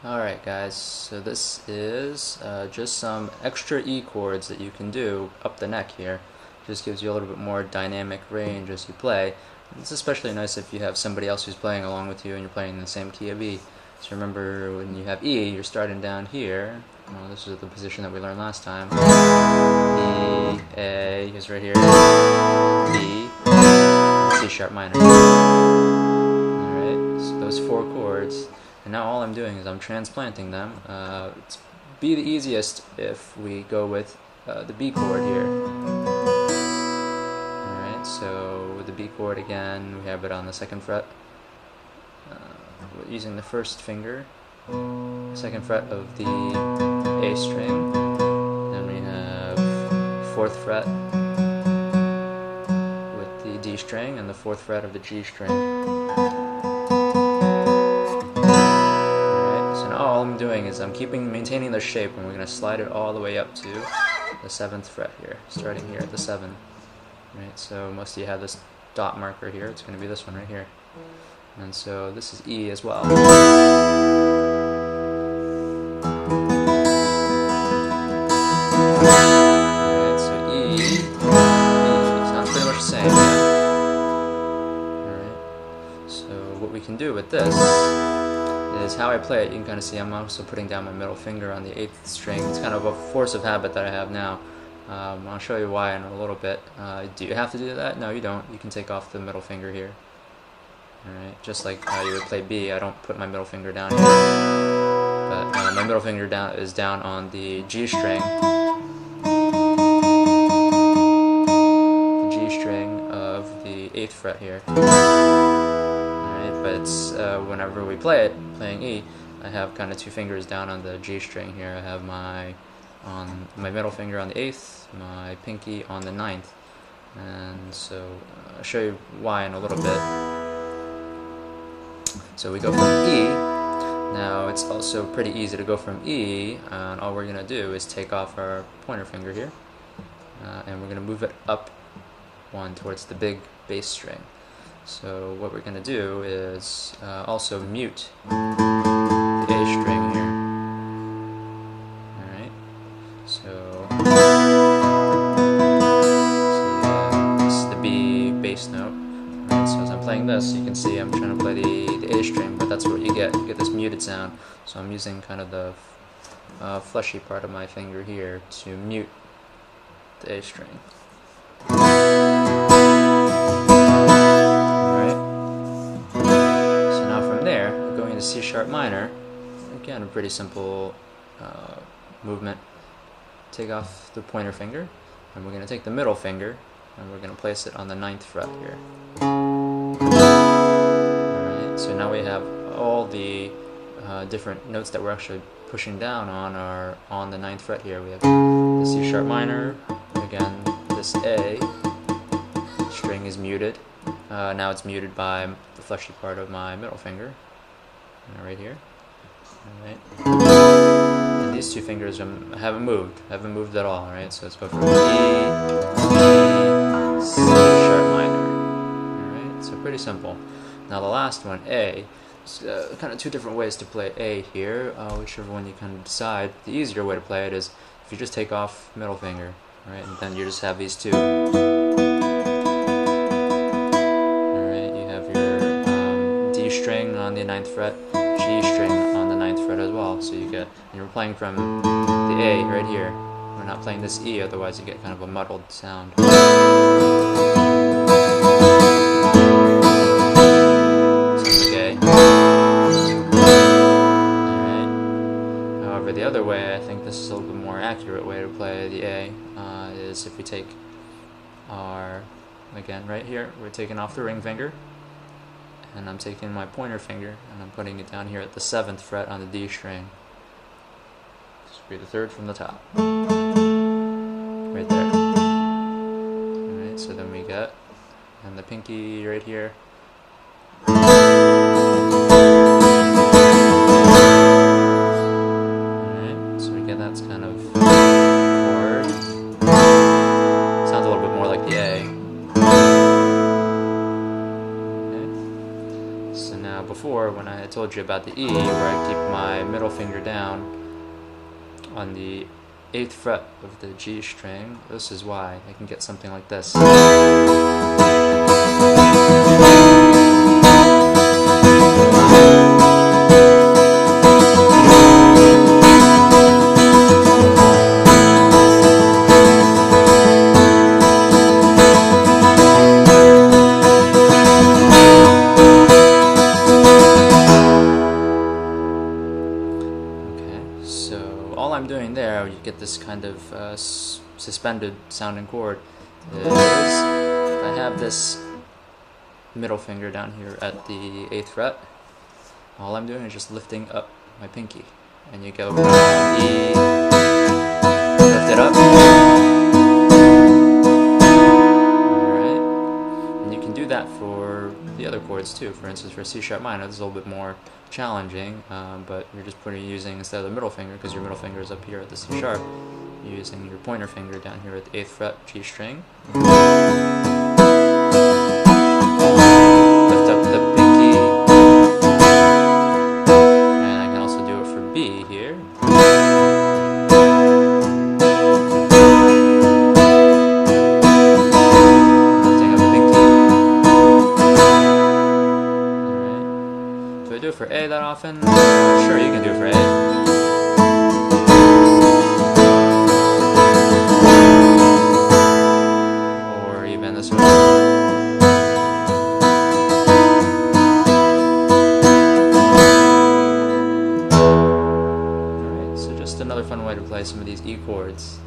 Alright guys, so this is just some extra E chords that you can do up the neck here. Just gives you a little bit more dynamic range as you play. It's especially nice if you have somebody else who's playing along with you and you're playing in the same key of E. So remember, when you have E, you're starting down here. Well, this is the position that we learned last time. E, A is right here. B, C sharp minor. Alright, so those four chords. And now all I'm doing is I'm transplanting them. It's be the easiest if we go with the B chord here. Alright, so with the B chord again, we have it on the 2nd fret. Using the 1st finger, 2nd fret of the A string. Then we have 4th fret with the D string and the 4th fret of the G string. All I'm doing is I'm maintaining the shape, and we're going to slide it all the way up to the 7th fret here, starting here at the 7. Right, so most of you have this dot marker here. It's going to be this one right here. And so this is E as well. Alright, so E sounds pretty much the same. Alright, so what we can do with this is how I play it. You can kind of see I'm also putting down my middle finger on the 8th string. It's kind of a force of habit that I have now. I'll show you why in a little bit. Do you have to do that? No, you don't. You can take off the middle finger here. Alright, just like how you would play B, I don't put my middle finger down here. But my middle finger is down on the G string. The G string of the 8th fret here. But whenever we play it, playing E, I have kind of two fingers down on the G string here. I have my middle finger on the 8th, my pinky on the 9th, and so I'll show you why in a little bit. So we go from E. Now it's also pretty easy to go from E, and all we're going to do is take off our pointer finger here, and we're going to move it up one towards the big bass string. So what we're going to do is also mute the A string here. Alright, so this is the B bass note. Alright, so as I'm playing this, you can see I'm trying to play the A string, but that's what you get. You get this muted sound. So I'm using kind of the fleshy part of my finger here to mute the A string. C sharp minor, again a pretty simple movement. Take off the pointer finger, and we're going to take the middle finger and we're going to place it on the 9th fret here. Alright, so now we have all the different notes that we're actually pushing down on are on the 9th fret here. We have the C sharp minor, again this A string is muted. Now it's muted by the fleshy part of my middle finger. Right here. Alright. And these two fingers haven't moved at all, right? So let's go from E, C sharp minor. Alright, so pretty simple. Now the last one, A. There's kind of two different ways to play A here, whichever one you can decide. The easier way to play it is if you just take off middle finger, right? And then you just have these two. Alright, you have your D string on the 9th fret, G string on the 9th fret as well. So you get, and you're playing from the A right here. We're not playing this E, otherwise you get kind of a muddled sound. Sounds like A. Alright. However, the other way, I think this is a little bit more accurate way to play the A, is if we take our, again right here, we're taking off the ring finger. And I'm taking my pointer finger and I'm putting it down here at the 7th fret on the D string. This will be the 3rd from the top. Right there. Alright, so then we get, and the pinky right here. Alright, so we get that's kind of chord. Sounds a little bit more like the A. before when I told you about the E, where I keep my middle finger down on the 8th fret of the G string, this is why I can get something like this. So all I'm doing there, you get this kind of suspended sounding chord, is if I have this middle finger down here at the 8th fret, all I'm doing is just lifting up my pinky. And you go from E, lift it up. Alright. And you can do that for the other chords too. For instance, for C sharp minor, this is a little bit more challenging, but you're just using, instead of the middle finger, because your middle finger is up here at the C sharp, you're using your pointer finger down here at the 8th fret G string. Lift up the pinky, and I can also do it for B here. Lifting up the pinky. Alright. Do I do it for A that often? Sure, you can do it for A. Another fun way to play some of these E chords.